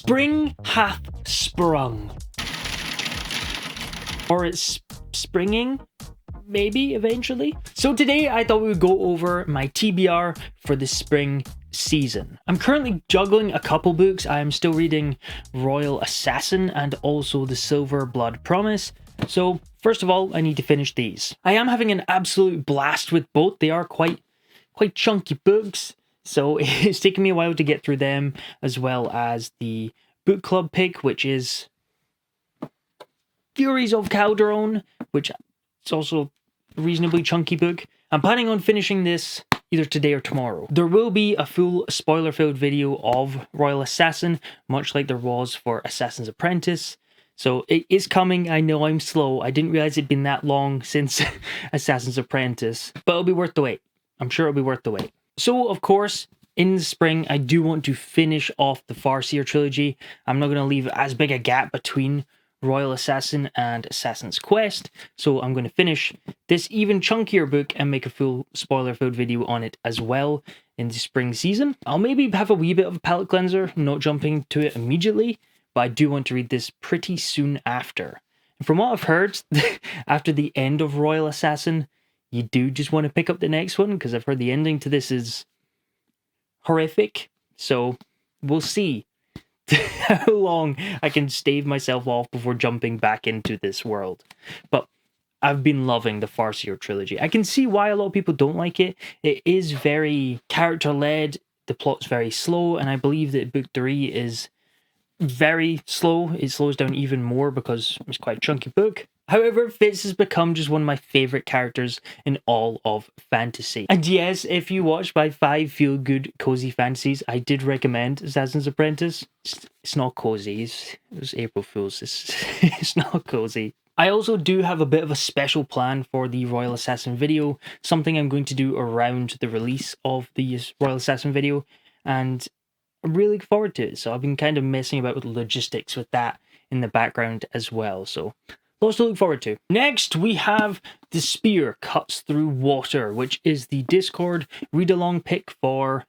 Spring hath sprung. Or it's springing, maybe, eventually. So today I thought we would go over my TBR for the spring season. I'm currently juggling a couple books. I am still reading Royal Assassin and also The Silver Blood Promise. So first of all, I need to finish these. I am having an absolute blast with both. They are quite chunky books, so it's taken me a while to get through them, as well as the book club pick, which is Furies of Calderon, which is also a reasonably chunky book. I'm planning on finishing this either today or tomorrow. There will be a full spoiler-filled video of Royal Assassin, much like there was for Assassin's Apprentice. So it is coming. I know I'm slow. I didn't realize it'd been that long since Assassin's Apprentice, but it'll be worth the wait. I'm sure it'll be worth the wait. So, of course, in the spring, I do want to finish off the Farseer trilogy. I'm not going to leave as big a gap between Royal Assassin and Assassin's Quest, so I'm going to finish this even chunkier book and make a full spoiler-filled video on it as well in the spring season. I'll maybe have a wee bit of a palate cleanser, not jumping to it immediately, but I do want to read this pretty soon after. And from what I've heard, after the end of Royal Assassin, you do just want to pick up the next one, because I've heard the ending to this is horrific. So we'll see how long I can stave myself off before jumping back into this world. But I've been loving the Farseer trilogy. I can see why a lot of people don't like it. It is very character-led, the plot's very slow, and I believe that book 3 is very slow. It slows down even more because it's quite a chunky book. However, Fitz has become just one of my favourite characters in all of fantasy. And yes, if you watched my 5 feel-good cozy fantasies, I did recommend Assassin's Apprentice. It's not cozy. It was April Fool's. It's not cozy. I also do have a bit of a special plan for the Royal Assassin video, something I'm going to do around the release of the Royal Assassin video, and I'm really looking forward to it. So I've been kind of messing about with logistics with that in the background as well. So lots to look forward to. Next, we have The Spear Cuts Through Water, which is the Discord read-along pick for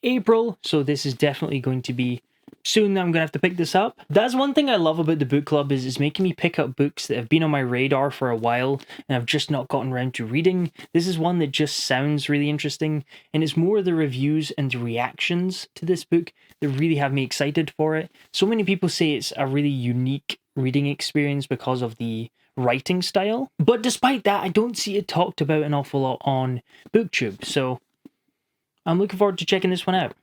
April. So this is definitely going to be soon that I'm going to have to pick this up. That's one thing I love about the book club, is it's making me pick up books that have been on my radar for a while and I've just not gotten around to reading. This is one that just sounds really interesting, and it's more the reviews and the reactions to this book that really have me excited for it. So many people say it's a really unique reading experience because of the writing style, but despite that, I don't see it talked about an awful lot on booktube, so I'm looking forward to checking this one out.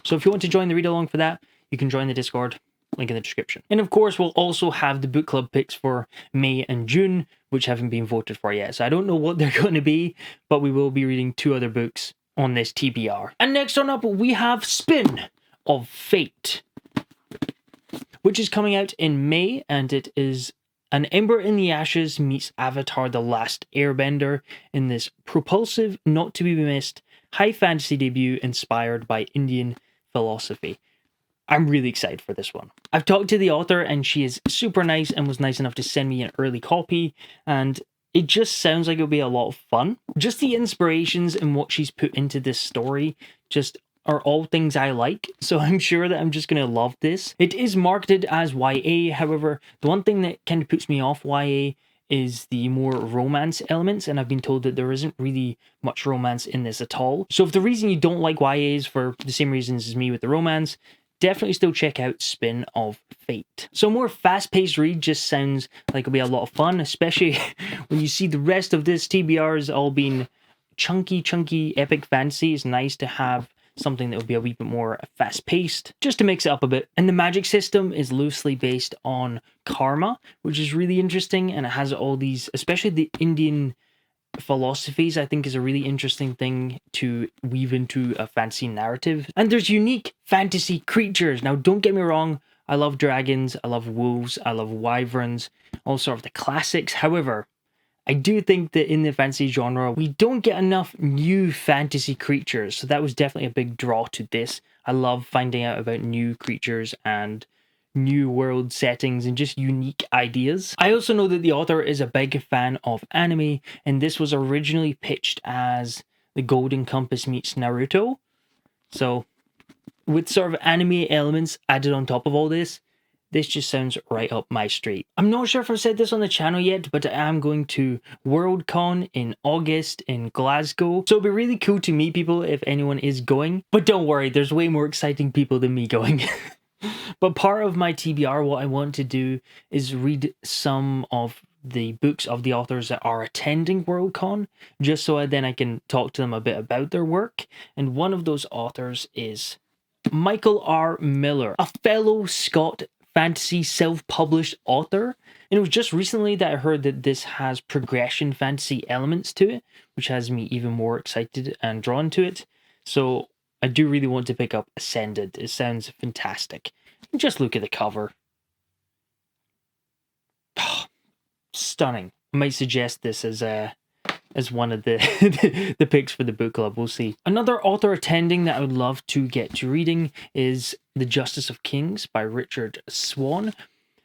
So if you want to join the read along for that, you can join the Discord, link in the description. And of course, we'll also have the book club picks for May and June, which haven't been voted for yet, so I don't know what they're going to be, but we will be reading 2 other books on this TBR. And next on up, we have Spin of Fate, which is coming out in May, and it is An Ember in the Ashes meets Avatar The Last Airbender in this propulsive, not to be missed, high fantasy debut inspired by Indian philosophy. I'm really excited for this one. I've talked to the author and she is super nice and was nice enough to send me an early copy, and it just sounds like it'll be a lot of fun. Just the inspirations and what she's put into this story just are all things I like, so I'm sure that I'm just going to love this. It is marketed as YA, however, the one thing that kind of puts me off YA is the more romance elements, and I've been told that there isn't really much romance in this at all. So if the reason you don't like YA is for the same reasons as me with the romance, definitely still check out Spin of Fate. So a more fast-paced read just sounds like it'll be a lot of fun, especially when you see the rest of this TBR is all being chunky epic fantasy. It's nice to have something that would be a wee bit more fast-paced, just to mix it up a bit. And the magic system is loosely based on karma, which is really interesting, and it has all these, especially the Indian philosophies, I think is a really interesting thing to weave into a fantasy narrative. And there's unique fantasy creatures. Now, don't get me wrong, I love dragons, I love wolves, I love wyverns, all sort of the classics. However, I do think that in the fantasy genre, we don't get enough new fantasy creatures, so that was definitely a big draw to this. I love finding out about new creatures and new world settings and just unique ideas. I also know that the author is a big fan of anime, and this was originally pitched as The Golden Compass meets Naruto. So with sort of anime elements added on top of all this, this just sounds right up my street. I'm not sure if I've said this on the channel yet, but I am going to Worldcon in August in Glasgow. So it'll be really cool to meet people if anyone is going. But don't worry, there's way more exciting people than me going. But part of my TBR, what I want to do is read some of the books of the authors that are attending Worldcon, just so then I can talk to them a bit about their work. And one of those authors is Michael R. Miller, a fellow Scott fantasy self-published author. And it was just recently that I heard that this has progression fantasy elements to it, which has me even more excited and drawn to it. So I do really want to pick up Ascended. It sounds fantastic. Just look at the cover. Oh, stunning. I might suggest this as one of the the picks for the book club. We'll see. Another author attending that I would love to get to reading is The Justice of Kings by Richard Swan.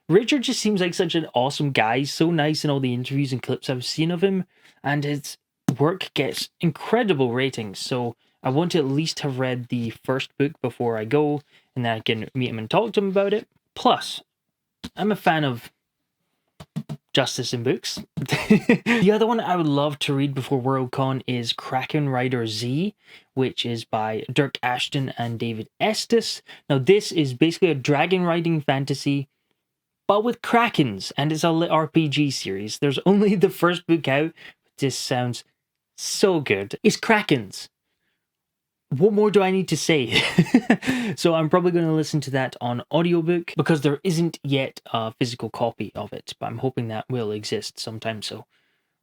Richard just seems like such an awesome guy. He's so nice in all the interviews and clips I've seen of him, and his work gets incredible ratings. So I want to at least have read the first book before I go, and then I can meet him and talk to him about it. Plus, I'm a fan of justice in books. The other one I would love to read before Worldcon is Kraken Rider Z, which is by Dirk Ashton and David Estes. Now this is basically a dragon riding fantasy, but with krakens, and it's a lit RPG series. There's only the first book out, but this sounds so good. It's krakens. What more do I need to say? So I'm probably going to listen to that on audiobook because there isn't yet a physical copy of it, but I'm hoping that will exist sometime. So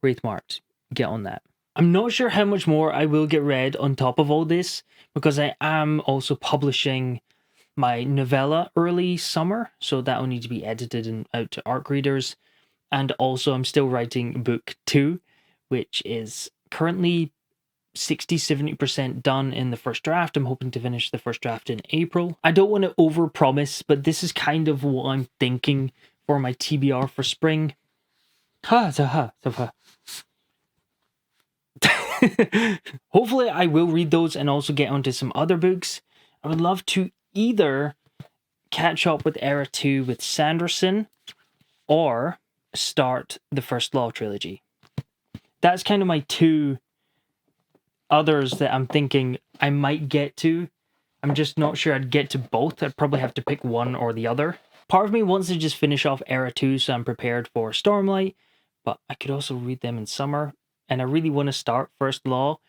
Wraithmarks, get on that. I'm not sure how much more I will get read on top of all this because I am also publishing my novella early summer, so that will need to be edited and out to ARC readers. And also I'm still writing book 2, which is currently 60-70% done in the first draft. I'm hoping to finish the first draft in April. I don't want to overpromise, but this is kind of what I'm thinking for my TBR for spring. Hopefully I will read those and also get onto some other books. I would love to either catch up with Era 2 with Sanderson or start the First Law trilogy. That's kind of my two others that I'm thinking I might get to. I'm just not sure I'd get to both. I'd probably have to pick one or the other. Part of me wants to just finish off Era 2 so I'm prepared for Stormlight, but I could also read them in summer, and I really want to start First Law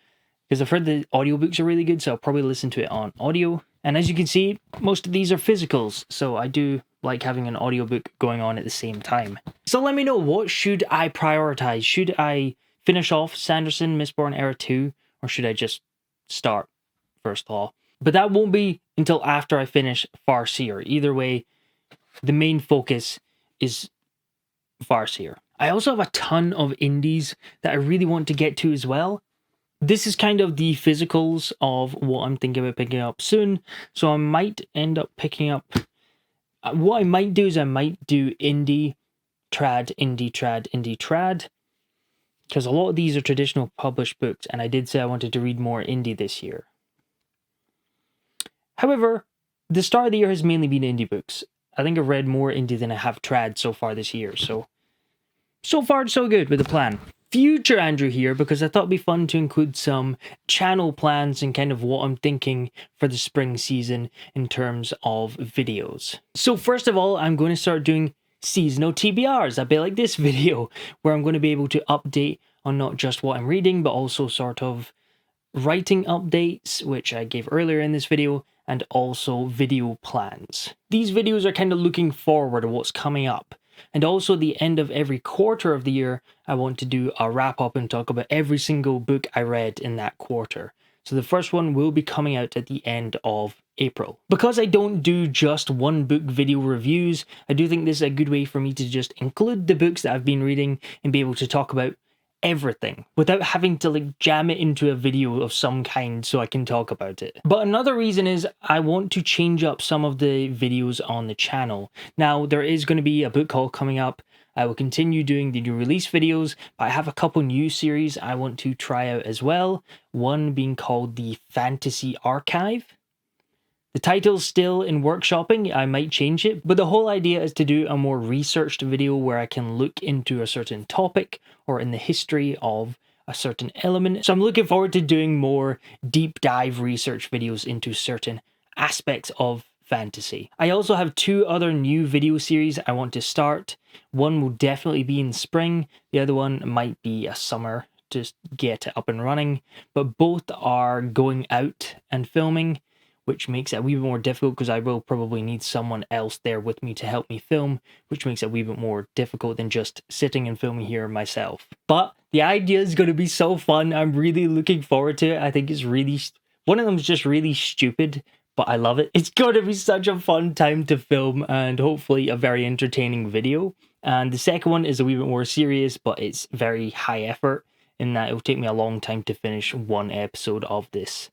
because I've heard the audiobooks are really good, so I'll probably listen to it on audio. And as you can see, most of these are physicals, so I do like having an audiobook going on at the same time. So let me know, what should I prioritize? Should I finish off Sanderson, Mistborn Era 2, or should I just start First Law? But that won't be until after I finish Farseer. Either way, the main focus is Farseer. I also have a ton of indies that I really want to get to as well. This is kind of the physicals of what I'm thinking about picking up soon. So I might end up picking up... What I might do is I might do indie, trad, indie, trad, indie, trad. Because a lot of these are traditional published books, and I did say I wanted to read more indie this year. However, the start of the year has mainly been indie books. I think I've read more indie than I have trad so far this year, so far so good with the plan. Future Andrew here, because I thought it'd be fun to include some channel plans and kind of what I'm thinking for the spring season in terms of videos. So first of all, I'm going to start doing seasonal TBRs, a bit like this video, where I'm going to be able to update on not just what I'm reading, but also sort of writing updates, which I gave earlier in this video, and also video plans. These videos are kind of looking forward to what's coming up. And also the end of every quarter of the year, I want to do a wrap up and talk about every single book I read in that quarter. So the first one will be coming out at the end of April. Because I don't do just one book video reviews, I do think this is a good way for me to just include the books that I've been reading and be able to talk about everything without having to like jam it into a video of some kind so I can talk about it. But another reason is I want to change up some of the videos on the channel. Now there is going to be a book haul coming up. I will continue doing the new release videos, but I have a couple new series I want to try out as well. One being called the Fantasy Archive. The title's still in workshopping, I might change it, but the whole idea is to do a more researched video where I can look into a certain topic or in the history of a certain element. So I'm looking forward to doing more deep dive research videos into certain aspects of fantasy. I also have 2 other new video series I want to start. One will definitely be in spring, the other one might be a summer to get it up and running, but both are going out and filming, which makes it a wee bit more difficult because I will probably need someone else there with me to help me film, which makes it a wee bit more difficult than just sitting and filming here myself. But the idea is going to be so fun. I'm really looking forward to it. I think it's really... one of them is just really stupid, but I love it. It's going to be such a fun time to film and hopefully a very entertaining video. And the second one is a wee bit more serious, but it's very high effort in that it will take me a long time to finish one episode of this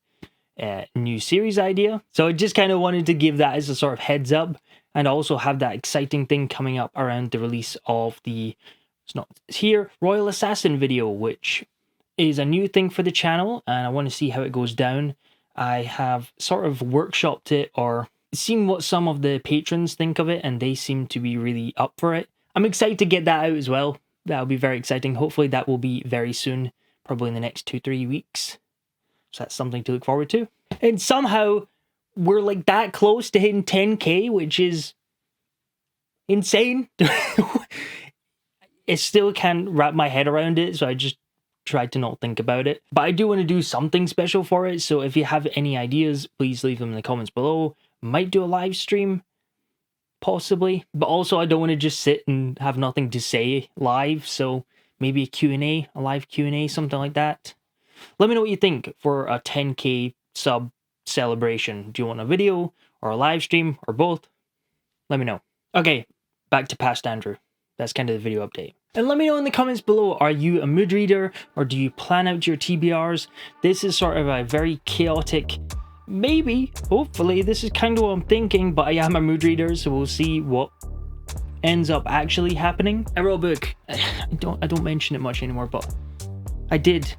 new series idea. So I just kind of wanted to give that as a sort of heads up, and also have that exciting thing coming up around the release of the Royal Assassin video, which is a new thing for the channel, and I want to see how it goes down. I have sort of workshopped it or seen what some of the patrons think of it, and they seem to be really up for it. I'm excited to get that out as well. That'll be very exciting. Hopefully that will be very soon, probably in the next 2-3 weeks. So that's something to look forward to. And somehow we're like that close to hitting 10k, which is insane. I still can't wrap my head around it, so I just tried to not think about it. But I do want to do something special for it, so if you have any ideas, please leave them in the comments below. Might do a live stream, possibly. But also I don't want to just sit and have nothing to say live, so maybe a Q&A, a live Q&A, something like that. Let me know what you think for a 10k sub celebration. Do you want a video or a live stream or both? Let me know. Okay, back to Past Andrew. That's kind of the video update. And let me know in the comments below, are you a mood reader or do you plan out your TBRs? This is sort of a very chaotic, maybe, hopefully, this is kind of what I'm thinking, but I am a mood reader, so we'll see what ends up actually happening. I wrote a book. I don't mention it much anymore, but I did.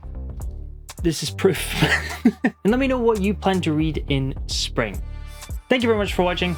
This is proof. And let me know what you plan to read in spring. Thank you very much for watching.